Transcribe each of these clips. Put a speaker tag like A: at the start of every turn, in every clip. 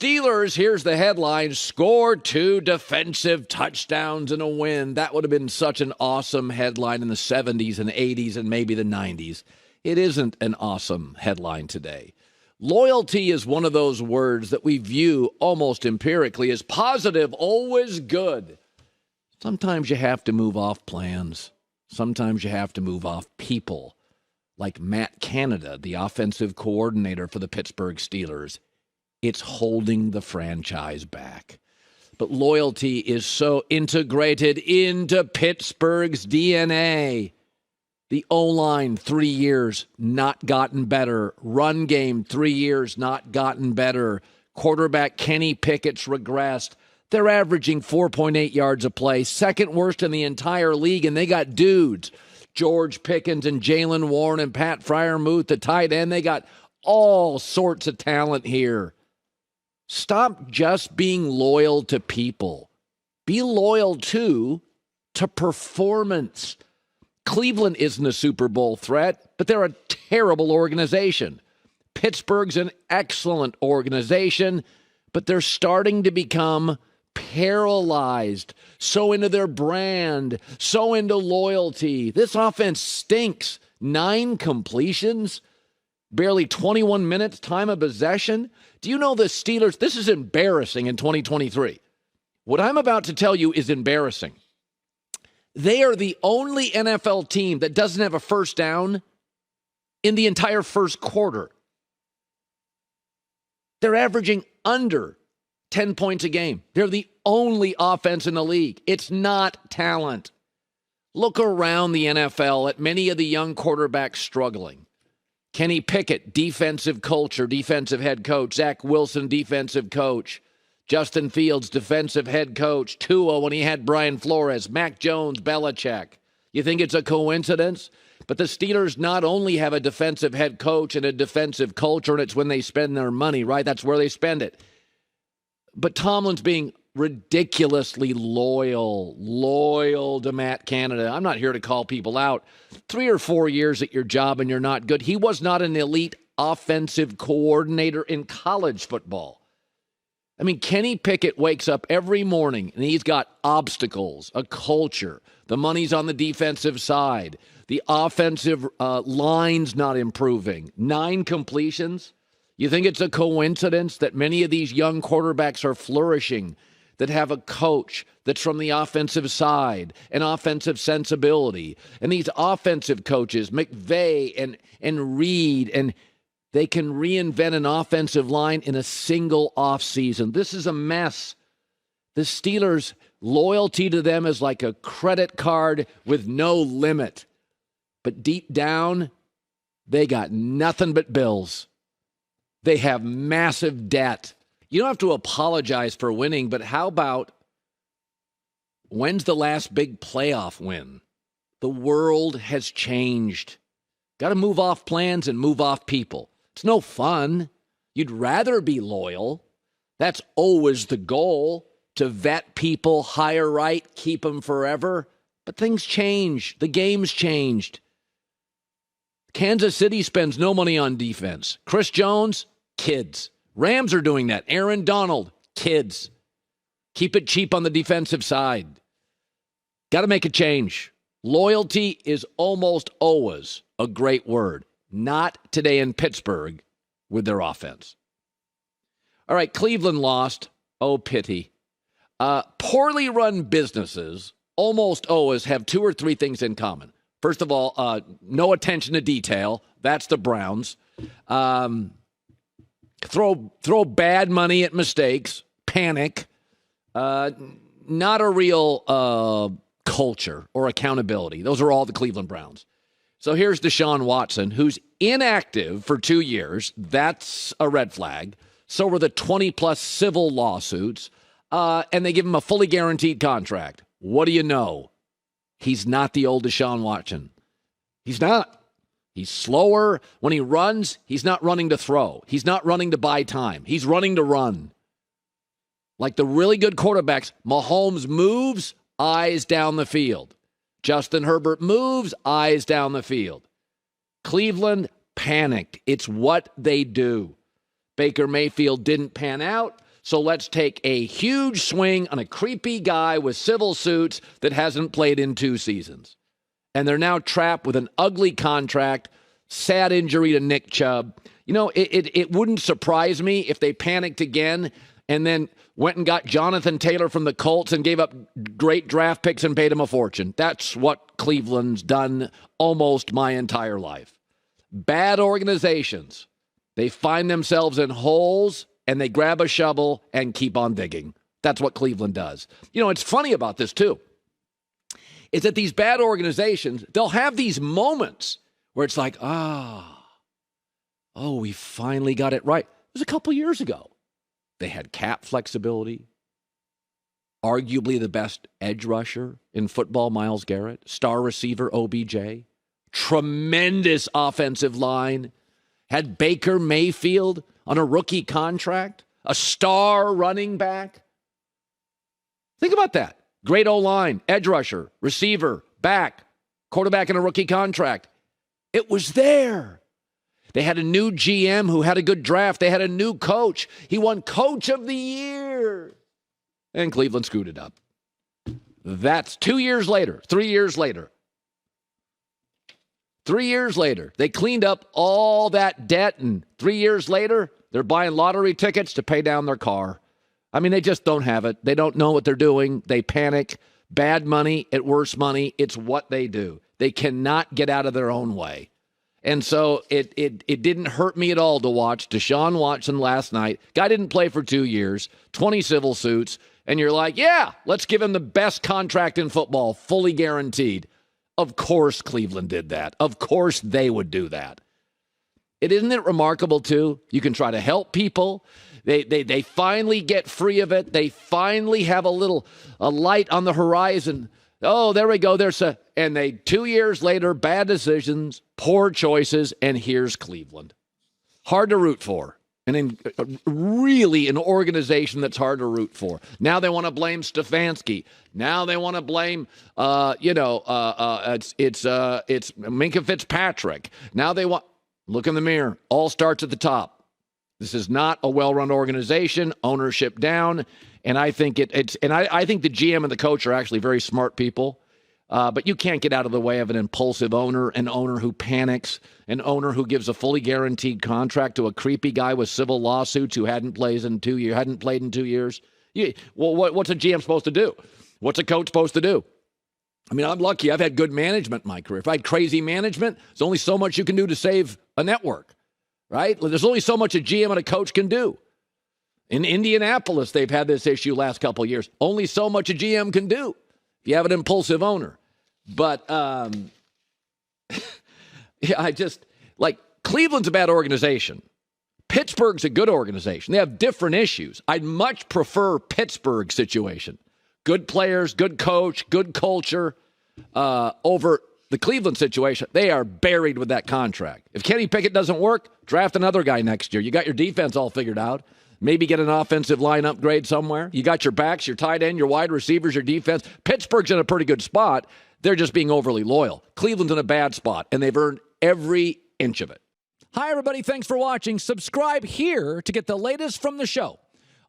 A: Steelers, here's the headline, scored 2 defensive touchdowns in a win. That would have been such an awesome headline in the 70s and 80s and maybe the 90s. It isn't an awesome headline today. Loyalty is one of those words that we view almost empirically as positive, always good. Sometimes you have to move off plans. Sometimes you have to move off people. Like Matt Canada, the offensive coordinator for the Pittsburgh Steelers. It's holding the franchise back. But loyalty is so integrated into Pittsburgh's DNA. The O-line, 3 years, not gotten better. Run game, 3 years, not gotten better. Quarterback Kenny Pickett's regressed. They're averaging 4.8 yards a play, second worst in the entire league, and they got dudes. George Pickens and Jalen Warren and Pat Freiermuth, the tight end. They got all sorts of talent here. Stop just being loyal to people. Be loyal, too, to performance. Cleveland isn't a Super Bowl threat, but they're a terrible organization. Pittsburgh's an excellent organization, but they're starting to become paralyzed, so into their brand, so into loyalty. This offense stinks. 9 completions, barely 21 minutes time of possession. Do you know the Steelers? This is embarrassing in 2023. What I'm about to tell you is embarrassing. They are the only NFL team that doesn't have a first down in the entire first quarter. They're averaging under 10 points a game. They're the only offense in the league. It's not talent. Look around the NFL at many of the young quarterbacks struggling. Kenny Pickett, defensive culture, defensive head coach. Zach Wilson, defensive coach. Justin Fields, defensive head coach. Tua when he had Brian Flores. Mac Jones, Belichick. You think it's a coincidence? But the Steelers not only have a defensive head coach and a defensive culture, and it's when they spend their money, right? That's where they spend it. But Tomlin's being ridiculously loyal to Matt Canada. I'm not here to call people out. 3 or 4 years at your job and you're not good. He was not an elite offensive coordinator in college football. I mean, Kenny Pickett wakes up every morning and he's got obstacles, a culture. The money's on the defensive side. The offensive line's not improving. 9 completions. You think it's a coincidence that many of these young quarterbacks are flourishing, that have a coach that's from the offensive side, an offensive sensibility, and these offensive coaches, McVay and Reed, and they can reinvent an offensive line in a single offseason. This is a mess. The Steelers, loyalty to them is like a credit card with no limit. But deep down, they got nothing but bills. They have massive debt. You don't have to apologize for winning, but how about when's the last big playoff win? The world has changed. Got to move off plans and move off people. It's no fun. You'd rather be loyal. That's always the goal, to vet people, hire right, keep them forever. But things change. The game's changed. Kansas City spends no money on defense. Chris Jones, kids. Rams are doing that. Aaron Donald, kids. Keep it cheap on the defensive side. Got to make a change. Loyalty is almost always a great word. Not today in Pittsburgh with their offense. All right, Cleveland lost. Oh, pity. Poorly run businesses almost always have 2 or 3 things in common. First of all, no attention to detail. That's the Browns. Throw bad money at mistakes. Panic. Not a real culture or accountability. Those are all the Cleveland Browns. So here's Deshaun Watson, who's inactive for 2 years. That's a red flag. So were the 20-plus civil lawsuits. And they give him a fully guaranteed contract. What do you know? He's not the old Deshaun Watson. He's not. He's slower. When he runs, he's not running to throw. He's not running to buy time. He's running to run. Like the really good quarterbacks, Mahomes moves, eyes down the field. Justin Herbert moves, eyes down the field. Cleveland panicked. It's what they do. Baker Mayfield didn't pan out, So let's take a huge swing on a creepy guy with civil suits that hasn't played in 2 seasons. And they're now trapped with an ugly contract, sad injury to Nick Chubb. You know, it wouldn't surprise me if they panicked again and then went and got Jonathan Taylor from the Colts and gave up great draft picks and paid him a fortune. That's what Cleveland's done almost my entire life. Bad organizations. They find themselves in holes and they grab a shovel and keep on digging. That's what Cleveland does. You know, it's funny about this, too, is that these bad organizations, they'll have these moments where it's like, we finally got it right. It was a couple years ago. They had cap flexibility, arguably the best edge rusher in football, Myles Garrett, star receiver, OBJ, tremendous offensive line, had Baker Mayfield on a rookie contract, a star running back. Think about that. Great O-line, edge rusher, receiver, back, quarterback in a rookie contract. It was there. They had a new GM who had a good draft. They had a new coach. He won Coach of the Year. And Cleveland screwed it up. That's 2 years later, 3 years later. 3 years later, they cleaned up all that debt, and 3 years later, they're buying lottery tickets to pay down their car. I mean, they just don't have it. They don't know what they're doing. They panic. Bad money at worse money. It's what they do. They cannot get out of their own way. And so it didn't hurt me at all to watch Deshaun Watson last night. Guy didn't play for 2 years, 20 civil suits, and you're like, yeah, let's give him the best contract in football, fully guaranteed. Of course Cleveland did that. Of course they would do that. Isn't it remarkable, too? You can try to help people. They finally get free of it. They finally have a light on the horizon. Oh, there we go. And 2 years later, bad decisions, poor choices, and here's Cleveland. Hard to root for. And really an organization that's hard to root for. Now they want to blame Stefanski. Now they want to blame, it's Minkah Fitzpatrick. Now they want, look in the mirror. All starts at the top. This is not a well-run organization. Ownership down. And I think I think the GM and the coach are actually very smart people. But you can't get out of the way of an impulsive owner, an owner who panics, an owner who gives a fully guaranteed contract to a creepy guy with civil lawsuits who hadn't played in 2 years. What's a GM supposed to do? What's a coach supposed to do? I mean, I'm lucky. I've had good management in my career. If I had crazy management, there's only so much you can do to save a network, right? There's only so much a GM and a coach can do. In Indianapolis, they've had this issue last couple of years. Only so much a GM can do if you have an impulsive owner. But Cleveland's a bad organization. Pittsburgh's a good organization. They have different issues. I'd much prefer Pittsburgh's situation. Good players, good coach, good culture over the Cleveland situation. They are buried with that contract. If Kenny Pickett doesn't work, draft another guy next year. You got your defense all figured out. Maybe get an offensive line upgrade somewhere. You got your backs, your tight end, your wide receivers, your defense. Pittsburgh's in a pretty good spot. They're just being overly loyal. Cleveland's in a bad spot, and they've earned every inch of it.
B: Hi, everybody. Thanks for watching. Subscribe here to get the latest from the show.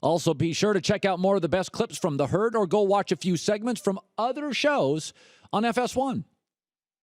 B: Also, be sure to check out more of the best clips from The Herd or go watch a few segments from other shows on FS1.